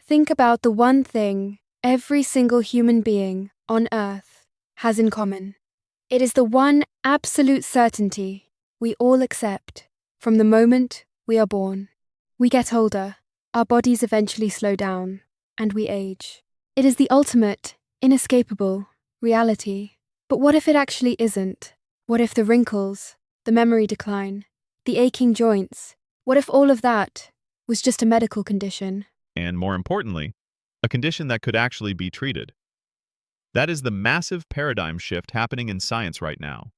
Think about the one thing every single human being on Earth has in common. It is the one absolute certainty we all accept from the moment we are born. We get older, our bodies eventually slow down, and we age. It is the ultimate, inescapable reality. But what if it actually isn't? What if the wrinkles, the memory decline, the aching joints, what if all of that was just a medical condition? And more importantly, a condition that could actually be treated. That is the massive paradigm shift happening in science right now.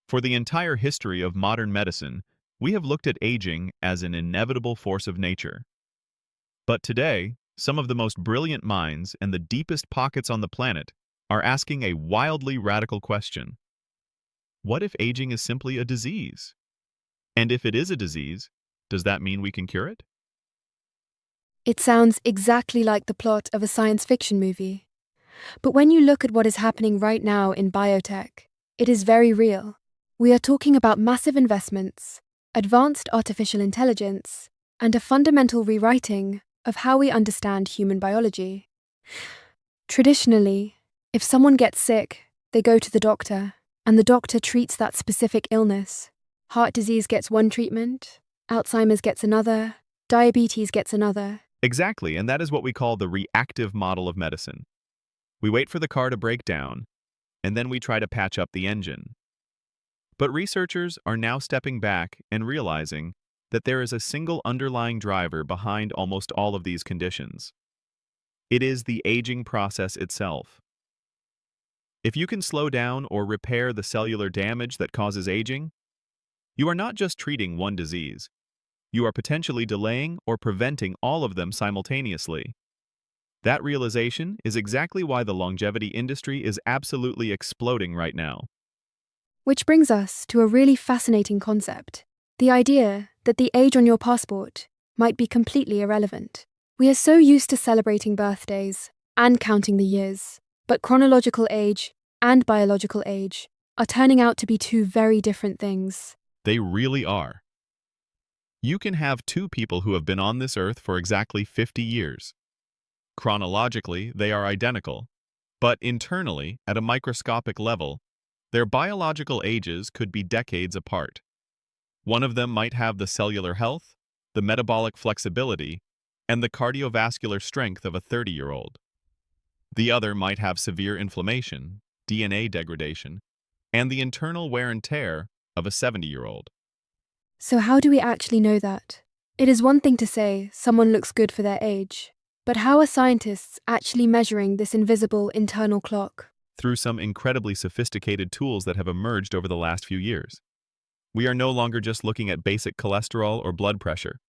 For the entire history of modern medicine, we have looked at aging as an inevitable force of nature. But today, some of the most brilliant minds and the deepest pockets on the planet are asking a wildly radical question. What if aging is simply a disease? And if it is a disease, does that mean we can cure it? It sounds exactly like the plot of a science fiction movie. But when you look at what is happening right now in biotech, it is very real. We are talking about massive investments, advanced artificial intelligence, and a fundamental rewriting of how we understand human biology. Traditionally, if someone gets sick, they go to the doctor, and the doctor treats that specific illness. Heart disease gets one treatment, Alzheimer's gets another, diabetes gets another. Exactly, and that is what we call the reactive model of medicine. We wait for the car to break down, and then we try to patch up the engine. But researchers are now stepping back and realizing that there is a single underlying driver behind almost all of these conditions. It is the aging process itself. If you can slow down or repair the cellular damage that causes aging, you are not just treating one disease, you are potentially delaying or preventing all of them simultaneously. That realization is exactly why the longevity industry is absolutely exploding right now. Which brings us to a really fascinating concept, the idea that the age on your passport might be completely irrelevant. We are so used to celebrating birthdays and counting the years, but chronological age and biological age are turning out to be two very different things. They really are. You can have two people who have been on this earth for exactly 50 years. Chronologically, they are identical, but internally, at a microscopic level, their biological ages could be decades apart. One of them might have the cellular health, the metabolic flexibility, and the cardiovascular strength of a 30-year-old. The other might have severe inflammation, DNA degradation, and the internal wear and tear of a 70-year-old. So how do we actually know that? It is one thing to say someone looks good for their age, but how are scientists actually measuring this invisible internal clock? Through some incredibly sophisticated tools that have emerged over the last few years. We are no longer just looking at basic cholesterol or blood pressure.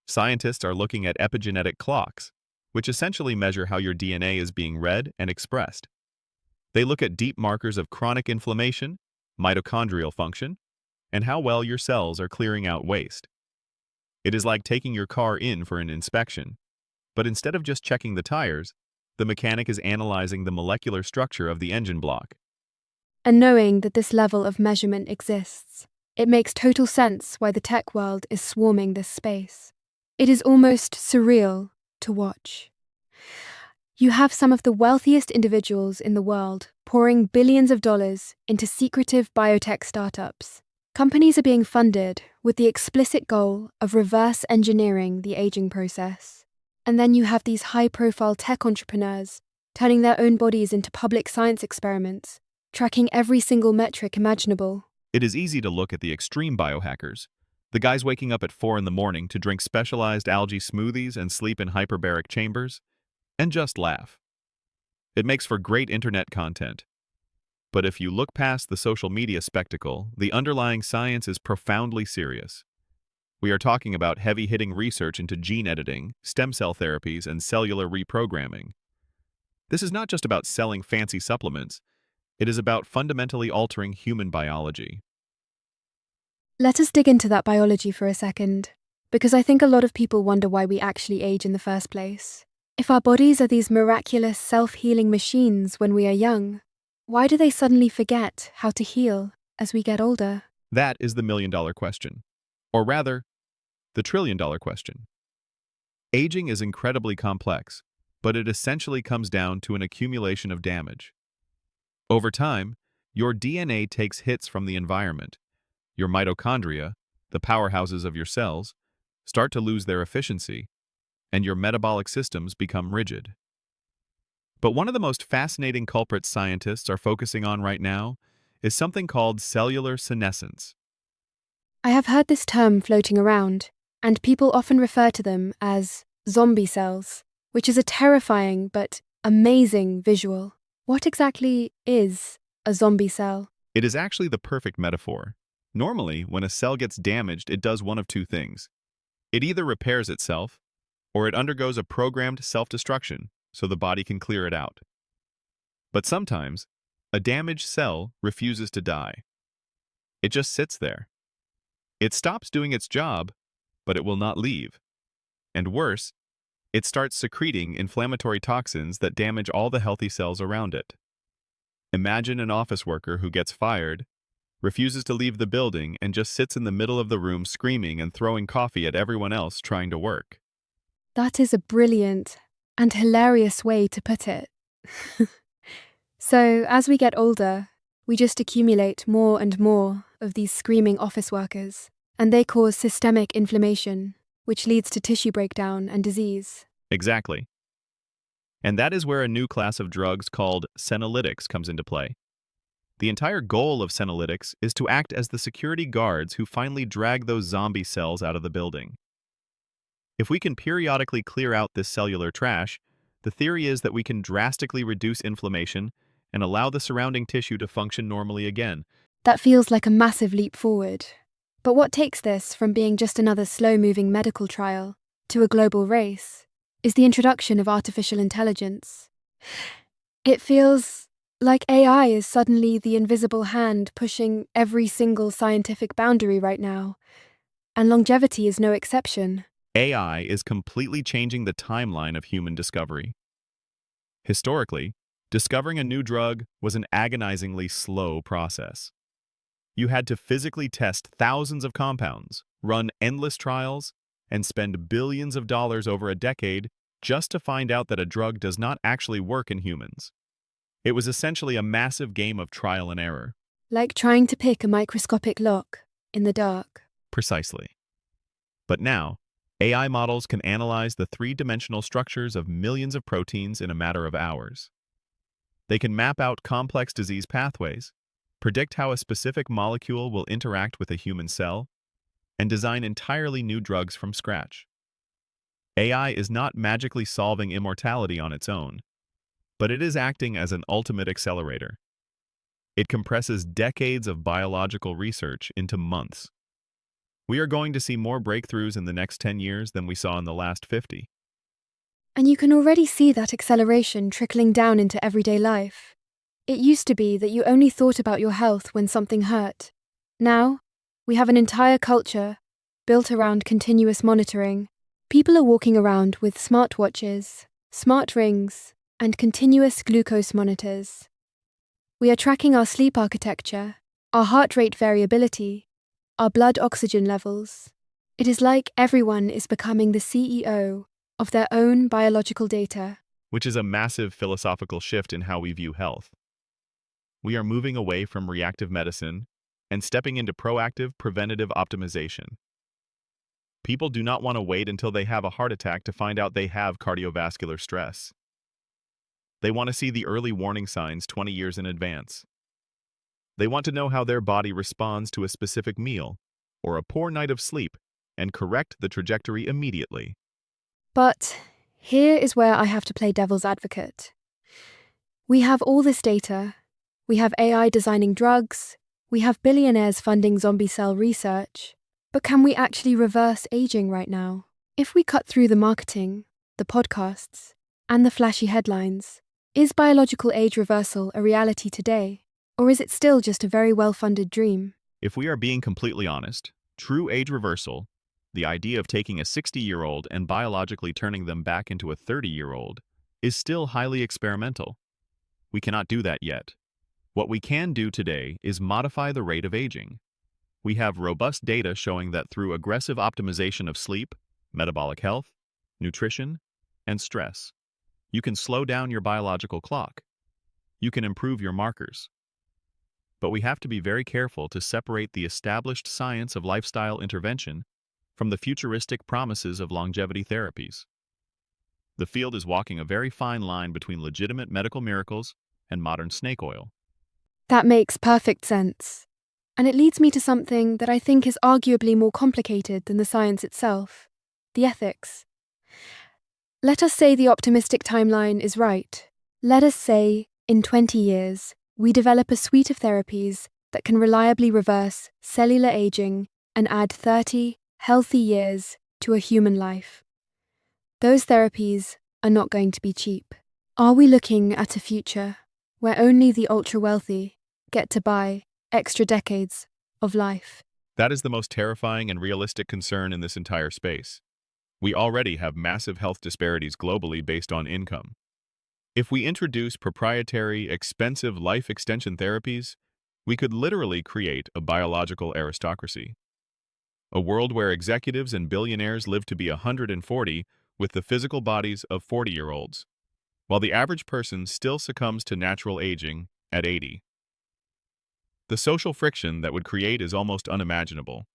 Scientists are looking at epigenetic clocks, which essentially measure how your DNA is being read and expressed. They look at deep markers of chronic inflammation, mitochondrial function, and how well your cells are clearing out waste. It is like taking your car in for an inspection, but instead of just checking the tires, the mechanic is analyzing the molecular structure of the engine block. And knowing that this level of measurement exists, it makes total sense why the tech world is swarming this space. It is almost surreal to watch. You have some of the wealthiest individuals in the world pouring billions of dollars into secretive biotech startups. Companies are being funded with the explicit goal of reverse engineering the aging process. And then you have these high-profile tech entrepreneurs turning their own bodies into public science experiments, tracking every single metric imaginable. It is easy to look at the extreme biohackers, the guys waking up at 4 in the morning to drink specialized algae smoothies and sleep in hyperbaric chambers, and just laugh. It makes for great internet content. But if you look past the social media spectacle, the underlying science is profoundly serious. We are talking about heavy-hitting research into gene editing, stem cell therapies, and cellular reprogramming. This is not just about selling fancy supplements. It is about fundamentally altering human biology. Let us dig into that biology for a second, because I think a lot of people wonder why we actually age in the first place. If our bodies are these miraculous self-healing machines when we are young, why do they suddenly forget how to heal as we get older? That is the million-dollar question. Or rather, the trillion-dollar question. Aging is incredibly complex, but it essentially comes down to an accumulation of damage. Over time, your DNA takes hits from the environment. Your mitochondria, the powerhouses of your cells, start to lose their efficiency, and your metabolic systems become rigid. But one of the most fascinating culprits scientists are focusing on right now is something called cellular senescence. I have heard this term floating around, and people often refer to them as zombie cells, which is a terrifying but amazing visual. What exactly is a zombie cell? It is actually the perfect metaphor. Normally, when a cell gets damaged, it does one of two things. It either repairs itself, or it undergoes a programmed self-destruction so the body can clear it out. But sometimes, a damaged cell refuses to die. It just sits there. It stops doing its job, but it will not leave. And worse, it starts secreting inflammatory toxins that damage all the healthy cells around it. Imagine an office worker who gets fired, refuses to leave the building, and just sits in the middle of the room screaming and throwing coffee at everyone else trying to work. That is a brilliant and hilarious way to put it. So, as we get older, we just accumulate more and more of these screaming office workers, and they cause systemic inflammation, which leads to tissue breakdown and disease. Exactly. And that is where a new class of drugs called senolytics comes into play. The entire goal of senolytics is to act as the security guards who finally drag those zombie cells out of the building. If we can periodically clear out this cellular trash, the theory is that we can drastically reduce inflammation and allow the surrounding tissue to function normally again. That feels like a massive leap forward. But what takes this from being just another slow-moving medical trial to a global race is the introduction of artificial intelligence. It feels like AI is suddenly the invisible hand pushing every single scientific boundary right now, and longevity is no exception. AI is completely changing the timeline of human discovery. Historically, discovering a new drug was an agonizingly slow process. You had to physically test thousands of compounds, run endless trials, and spend billions of dollars over a decade just to find out that a drug does not actually work in humans. It was essentially a massive game of trial and error. Like trying to pick a microscopic lock in the dark. Precisely. But now, AI models can analyze the three-dimensional structures of millions of proteins in a matter of hours. They can map out complex disease pathways, predict how a specific molecule will interact with a human cell, and design entirely new drugs from scratch. AI is not magically solving immortality on its own, but it is acting as an ultimate accelerator. It compresses decades of biological research into months. We are going to see more breakthroughs in the next 10 years than we saw in the last 50. And you can already see that acceleration trickling down into everyday life. It used to be that you only thought about your health when something hurt. Now, we have an entire culture built around continuous monitoring. People are walking around with smartwatches, smart rings, and continuous glucose monitors. We are tracking our sleep architecture, our heart rate variability, our blood oxygen levels. It is like everyone is becoming the CEO of their own biological data. Which is a massive philosophical shift in how we view health. We are moving away from reactive medicine and stepping into proactive, preventative optimization. People do not want to wait until they have a heart attack to find out they have cardiovascular stress. They want to see the early warning signs 20 years in advance. They want to know how their body responds to a specific meal or a poor night of sleep and correct the trajectory immediately. But here is where I have to play devil's advocate. We have all this data. We have AI designing drugs. We have billionaires funding zombie cell research. But can we actually reverse aging right now? If we cut through the marketing, the podcasts, and the flashy headlines, is biological age reversal a reality today? Or is it still just a very well-funded dream? If we are being completely honest, true age reversal, the idea of taking a 60-year-old and biologically turning them back into a 30-year-old, is still highly experimental. We cannot do that yet. What we can do today is modify the rate of aging. We have robust data showing that through aggressive optimization of sleep, metabolic health, nutrition, and stress. You can slow down your biological clock. You can improve your markers. But we have to be very careful to separate the established science of lifestyle intervention from the futuristic promises of longevity therapies. The field is walking a very fine line between legitimate medical miracles and modern snake oil. That makes perfect sense. And it leads me to something that I think is arguably more complicated than the science itself: the ethics. Let us say the optimistic timeline is right. Let us say, in 20 years, we develop a suite of therapies that can reliably reverse cellular aging and add 30 healthy years to a human life. Those therapies are not going to be cheap. Are we looking at a future where only the ultra-wealthy get to buy extra decades of life? That is the most terrifying and realistic concern in this entire space. We already have massive health disparities globally based on income. If we introduce proprietary, expensive life extension therapies, we could literally create a biological aristocracy. A world where executives and billionaires live to be 140 with the physical bodies of 40-year-olds, while the average person still succumbs to natural aging at 80. The social friction that would create is almost unimaginable.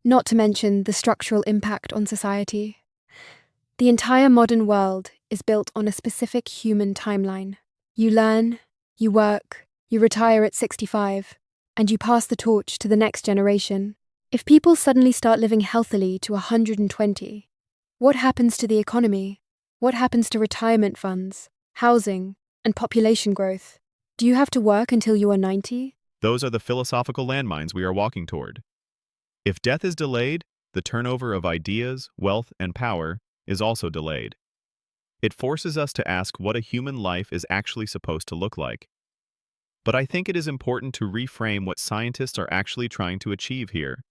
Not to mention the structural impact on society. The entire modern world is built on a specific human timeline. You learn, you work, you retire at 65, and you pass the torch to the next generation. If people suddenly start living healthily to 120, what happens to the economy? What happens to retirement funds, housing, and population growth? Do you have to work until you are 90? Those are the philosophical landmines we are walking toward. If death is delayed, the turnover of ideas, wealth, and power is also delayed. It forces us to ask what a human life is actually supposed to look like. But I think it is important to reframe what scientists are actually trying to achieve here.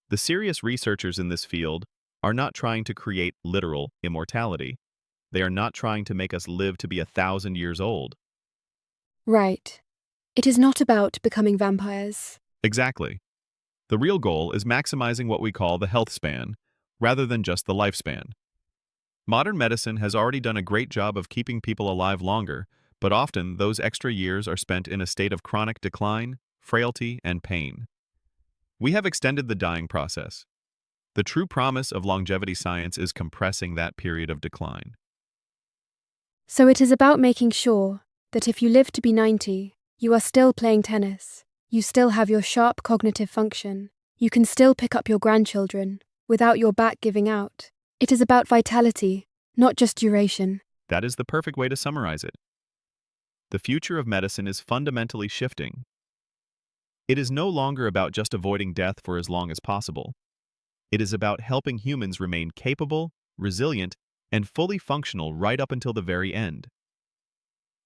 The serious researchers in this field are not trying to create literal immortality. They are not trying to make us live to be 1,000 years old. Right. It is not about becoming vampires. Exactly. The real goal is maximizing what we call the health span, rather than just the lifespan. Modern medicine has already done a great job of keeping people alive longer, but often those extra years are spent in a state of chronic decline, frailty, and pain. We have extended the dying process. The true promise of longevity science is compressing that period of decline. So it is about making sure that if you live to be 90, you are still playing tennis. You still have your sharp cognitive function. You can still pick up your grandchildren without your back giving out. It is about vitality, not just duration. That is the perfect way to summarize it. The future of medicine is fundamentally shifting. It is no longer about just avoiding death for as long as possible. It is about helping humans remain capable, resilient, and fully functional right up until the very end.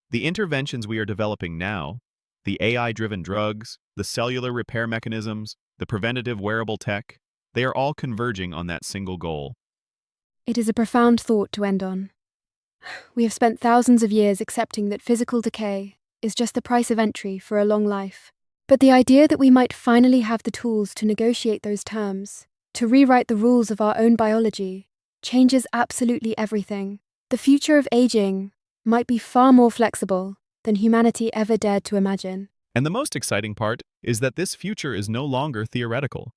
The interventions we are developing now, the AI-driven drugs, the cellular repair mechanisms, the preventative wearable tech, they are all converging on that single goal. It is a profound thought to end on. We have spent thousands of years accepting that physical decay is just the price of entry for a long life. But the idea that we might finally have the tools to negotiate those terms, to rewrite the rules of our own biology, changes absolutely everything. The future of aging might be far more flexible than humanity ever dared to imagine. And the most exciting part is that this future is no longer theoretical.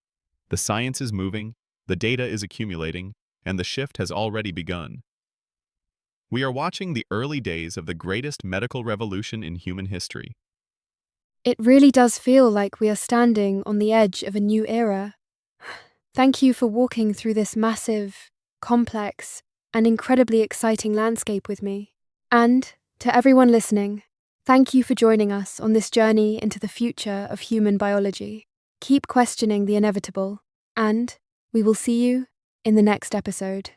The science is moving, the data is accumulating, and the shift has already begun. We are watching the early days of the greatest medical revolution in human history. It really does feel like we are standing on the edge of a new era. Thank you for walking through this massive, complex, and incredibly exciting landscape with me. And, to everyone listening, thank you for joining us on this journey into the future of human biology. Keep questioning the inevitable, and we will see you in the next episode.